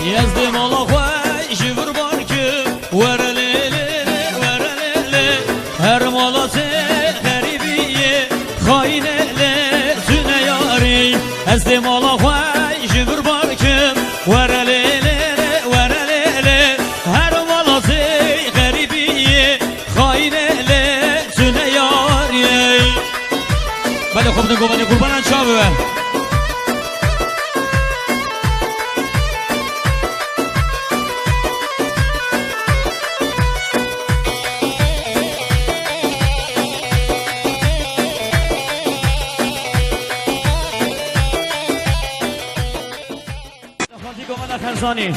یزد مالا خواه جور بارکم ورلیلی ورلیلی هر مالات غریبیه خاینلی زونه یاری یزد مالا خواه جور بارکم ورلیلی ورلیلی هر مالات غریبیه خاینلی زونه یاری بله خوب نگو بله قربانان چا ببر خانتی گمان خرزانی